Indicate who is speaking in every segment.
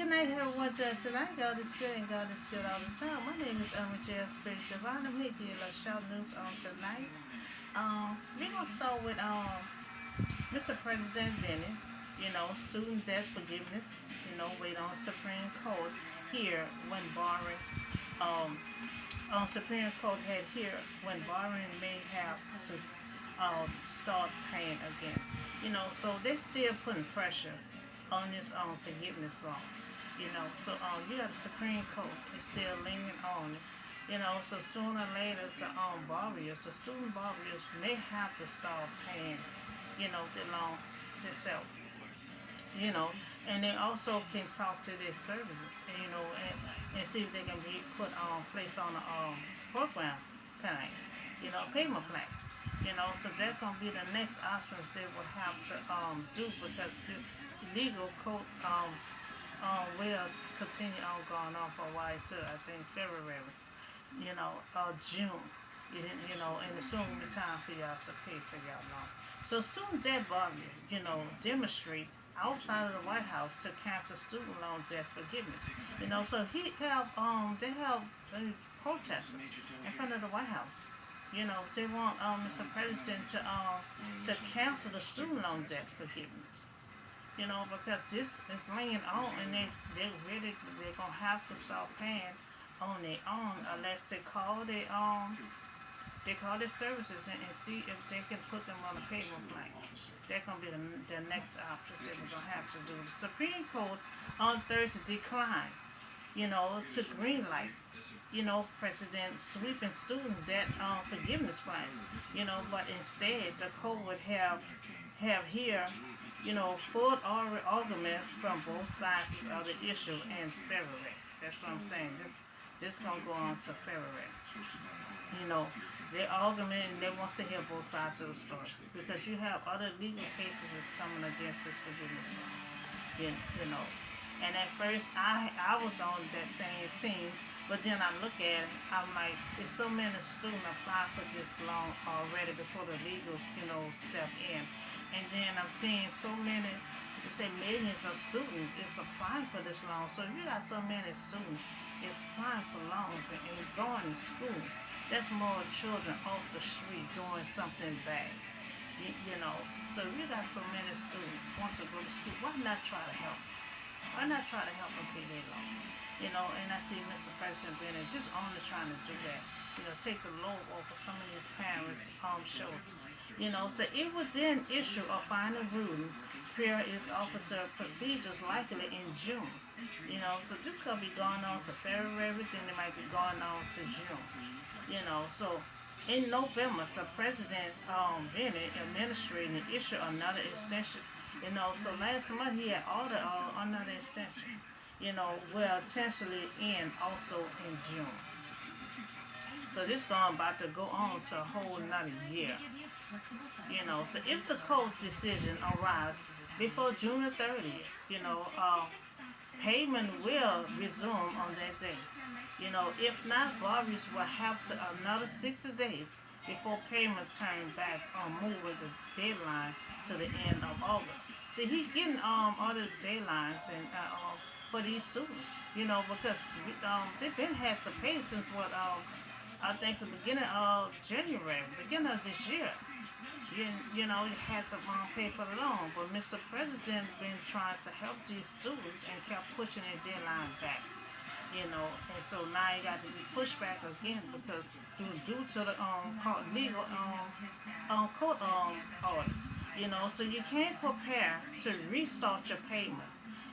Speaker 1: Good night, everyone. Tonight, God is good and God is good all the time. My name is J. Spirit Divine. I'm here to give you a shout news on tonight. We're gonna start with Mr. President Bennett. Student debt forgiveness. Wait on Supreme Court here when borrowing. Um, Supreme Court had here when borrowing may have to start paying again. So they're still putting pressure on this forgiveness law. You got the Supreme Court is still leaning on it. So sooner or later the student borrowers may have to start paying, the loan themselves. You know, and they also can talk to their services, and see if they can be put on placed on a program plan, payment plan. So that's gonna be the next options they will have to do because this legal code will continue on going on for a while too. I think February, June. And it's soon be time for y'all to pay for y'all loan. So student debt borrowing, demonstrate outside of the White House to cancel student loan debt forgiveness. So they have protesters in front of the White House. They want Mr. President to cancel the student loan debt forgiveness. Because this is laying on, and they're gonna have to start paying on their own unless they call their services and see if they can put them on a payment plan. That's gonna be the next option that we're gonna have to do. The Supreme Court on Thursday declined, to greenlight, President sweeping student debt forgiveness plan. But instead the court would have here, full argument from both sides of the issue in February. That's what I'm saying. This gonna go on to February. You know, their argument and they want to hear both sides of the story because you have other legal cases that's coming against this forgiveness law. You know, and at first I was on that same team, but then I look at it, I'm like, there's so many students apply for this loan already before the legals, step in, and then I'm seeing so many. You say millions of students is applying for this loan. So if you got so many students is applying for loans and going to school, that's more children off the street doing something bad. So if you got so many students wants to go to school, why not try to help? Why not try to help them pay their loan? And I see Mr. President Bennett just only trying to do that. Take the load off of some of these parents' shoulder. So it would then issue a final ruling per its officer procedures likely in June. So this gonna be going on to February, then it might be going on to June. So in November, the President Bennett administrating issue another extension. So last month he had ordered another extension. Will potentially end also in June. So this going about to go on to a whole another year. So if the court decision arrives before June the 30th, payment will resume on that day. If not, borrowers will have to another 60 days before payment turn back on moving the deadline to the end of August. See, he's getting all the deadlines and for these students, because they've been had to pay since I think the beginning of January, beginning of this year. You had to pay for the loan, but Mr. President been trying to help these students and kept pushing their deadline back. And so now you got to be pushed back again because due to the legal court orders. So you can't prepare to restart your payment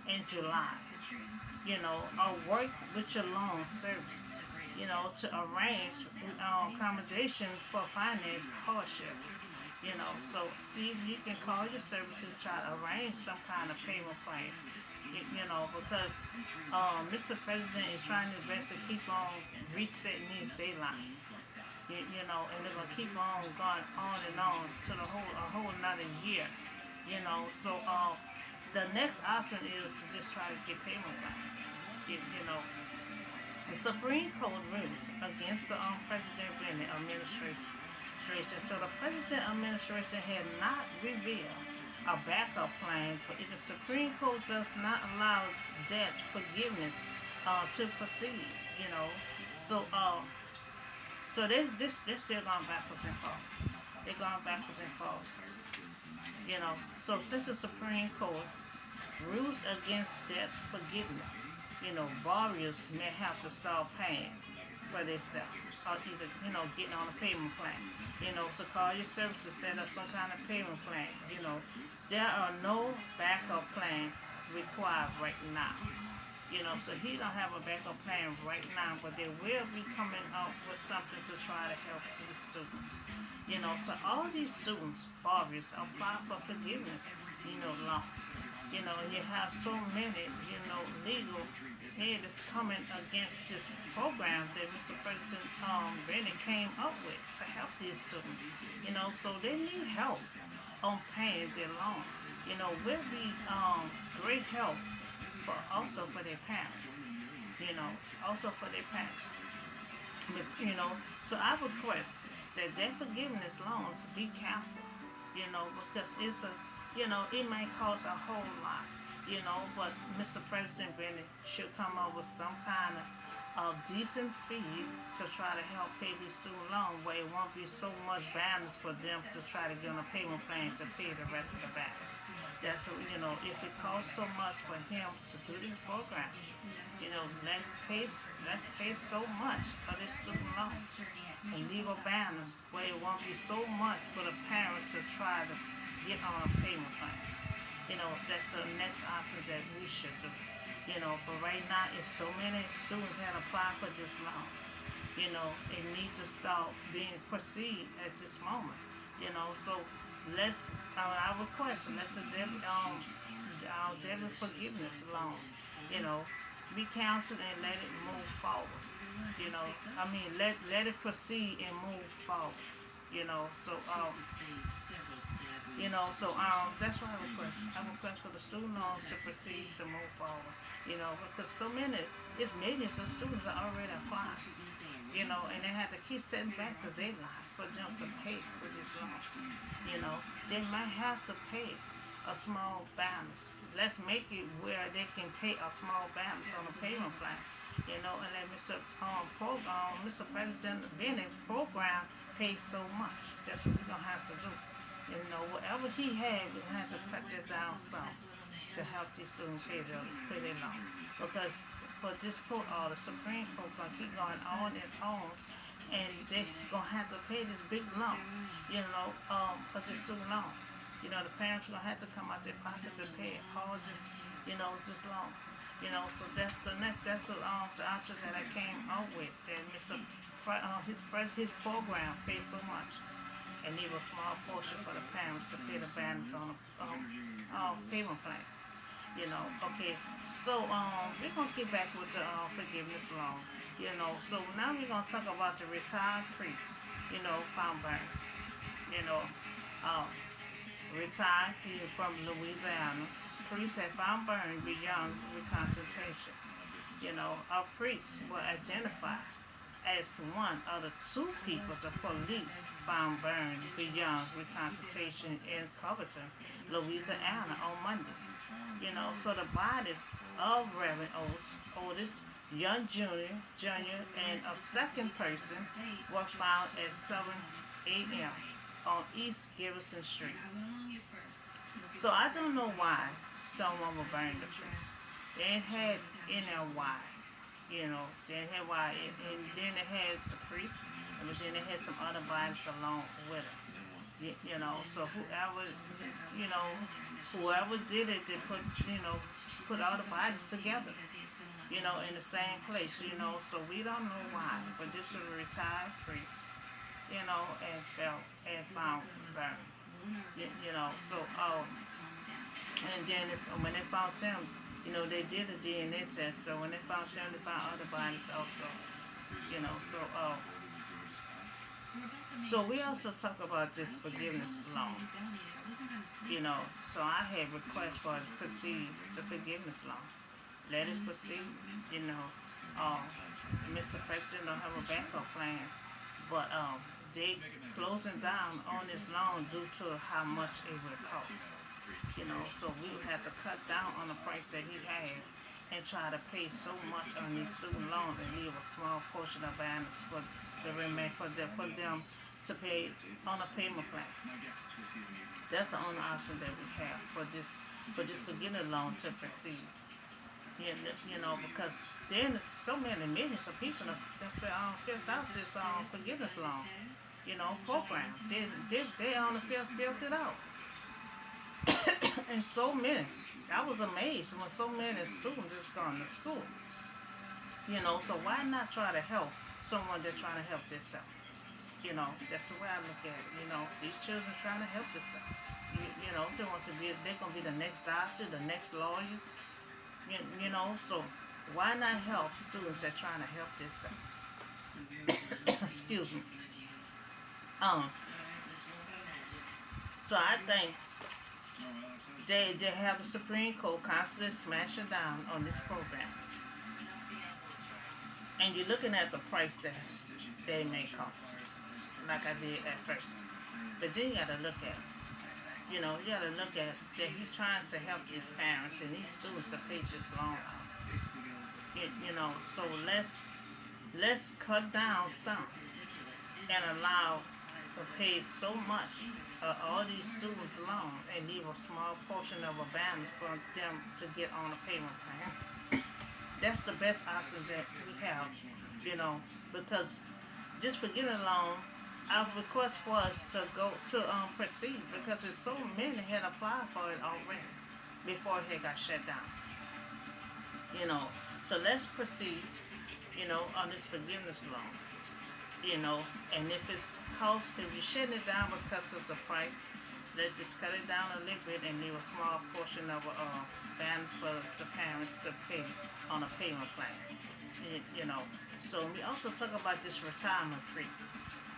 Speaker 1: in July. Or work with your loan services. To arrange accommodation for finance hardship. So see if you can call your services, try to arrange some kind of payment plan. Because Mr. President is trying his best to keep on resetting these deadlines. And they're gonna keep on going on and on to a whole another year. So the next option is to just try to get payment plans. The Supreme Court rules against the President Bennett administration. So the President administration had not revealed a backup plan, but if the Supreme Court does not allow debt forgiveness to proceed, you know. So they're still going backwards and forwards. They're going backwards and forwards. You know. So since the Supreme Court rules against debt forgiveness, you know, borrowers may have to start paying for themselves or either, you know, getting on a payment plan. You know, so call your service to set up some kind of payment plan. You know, there are no backup plan required right now. You know, so he don't have a backup plan right now, but they will be coming up with something to try to help these students. You know, so all these students, borrowers, apply for forgiveness, you know, loan. You know, you have so many, you know, legal head is coming against this program that Mr. President Benny came up with to help these students. You know, so they need help on paying their loan. You know, will be great help but also for their parents, you know, also for their parents. But, you know, so I request that debt forgiveness loans be canceled, you know, because it's a, you know, it might cost a whole lot, you know, but Mr. President Bennett should come up with some kind of decent fee to try to help pay these student loans where it won't be so much balance for them to try to get on a payment plan to pay the rest of the balance. That's what, you know, if it costs so much for him to do this program, you know, let's pay so much for this student loan and leave a balance where it won't be so much for the parents to try to get on a payment plan. You know, that's the next option that we should do. You know, but right now it's so many students that apply for this loan. You know, it needs to start being proceed at this moment. You know, so let's I request let the our debit forgiveness loan, you know, be counseled and let it move forward. You know, I mean let it proceed and move forward. You know, so that's what I request. I request for the student loan to proceed to move forward. You know, because so many, it's millions of students are already applying. You know, and they have to keep setting back the deadline for them to pay for this loan. You know, they might have to pay a small balance. Let's make it where they can pay a small balance on a payment plan. You know, and let Mr. President Bennett program pay so much. That's what we're gonna have to do. You know, whatever he had, we have to cut that down some to help these students pay their loan. Because for this court order, the Supreme Court gonna keep going on and on, and they're gonna have to pay this big loan, you know, for this student loan. You know, the parents are gonna have to come out their pocket to pay all this, you know, this loan. You know, so that's the option that I came up with. That his program pays so much, and leave a small portion for the parents to pay the balance on a payment plan. You know, okay. So we're gonna get back with the forgiveness loan. You know, so now we're gonna talk about the retired priest. You know, found burned. You know, retired. He was from Louisiana. Priest had found burned beyond reconstitution. You know, a priest was identified as one of the two people the police found burned beyond reconstitution in Covington, Louisiana on Monday. You know, so the bodies of Reverend Otis Young Jr., and a second person were found at 7 a.m. on East Gibson Street. So I don't know why someone would burn the priest. They had in there why. You know, they had why, and then they had the priest, and then they had some other bodies along with it. You know, so whoever did it, they put all the bodies together, you know, in the same place, you know. So we don't know why, but this was a retired priest, you know, and found burned, you know. So and then when they found him, you know, they did a DNA test. So when they found him, they found other bodies also, you know. So we also talk about this forgiveness loan, you know. So I had requests for it to proceed the forgiveness loan. Let it proceed, you know. Mr. President don't have a backup plan, but they closing down on this loan due to how much it will cost. So we would have to cut down on the price that he had and try to pay so much on these student loans and leave a small portion of balance for the remain for them to pay on a payment plan. That's the only option that we have for just to get a loan to proceed. Because then so many millions of people that filled out this forgiveness loan, program. They only filled it out, and so many. I was amazed when so many students just gone to school. So why not try to help someone that's trying to help themselves? That's the way I look at it. These children trying to help themselves. They want to be, they're gonna be the next doctor, the next lawyer. So why not help students that trying to help themselves? Excuse me. Um. So I think they have the Supreme Court constantly smashing down on this program, and you're looking at the price that they may cost, like I did at first. But then you gotta look at, you gotta look at that he's trying to help his parents and these students to pay this loan out. So let's cut down some and allow to pay so much all these students' loans and leave a small portion of a balance for them to get on a payment plan. That's the best option that we have, because just for getting a loan, our request was to go to proceed because there's so many had applied for it already before it got shut down. So let's proceed, on this forgiveness loan. And if if you're shutting it down because of the price, let's just cut it down a little bit and leave a small portion of a balance for the parents to pay on a payment plan. So we also talk about this retirement priest.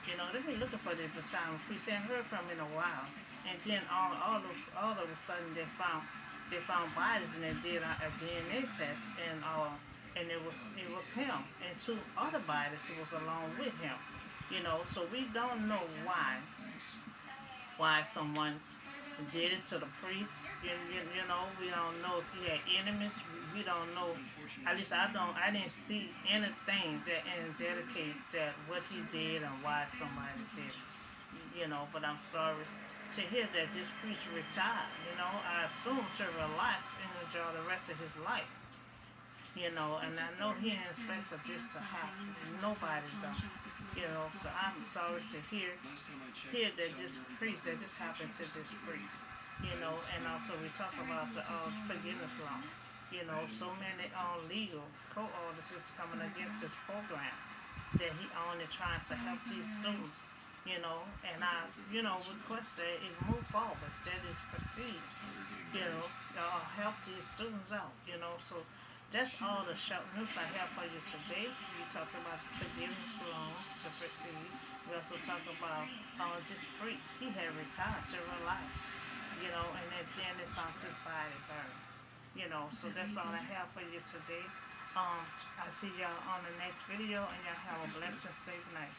Speaker 1: They've been looking for this retirement priest. They haven't heard from him in a while, and then all of a sudden they found bodies and they did a DNA test and it was him and two other bodies was along with him. So we don't know why someone did it to the priest. We don't know if he had enemies. We don't know. At least I didn't see anything that indicate that what he did and why somebody did it. But I'm sorry to hear that this priest retired. I assume to relax and enjoy the rest of his life. And I know he didn't expect for this to happen. Nobody does. So I'm sorry to hear that this priest, that this happened to this priest. And also we talk about the forgiveness law. So many legal court orders is coming against this program that he only tries to help these students. And I, request that it move forward, that it proceed, help these students out, so that's all the short news I have for you today. We talk about the forgiveness loan to proceed. We also talk about this priest. He had retired to relax, and then they found his body burned. So that's all I have for you today. I see y'all on the next video, and y'all have a blessed and safe night.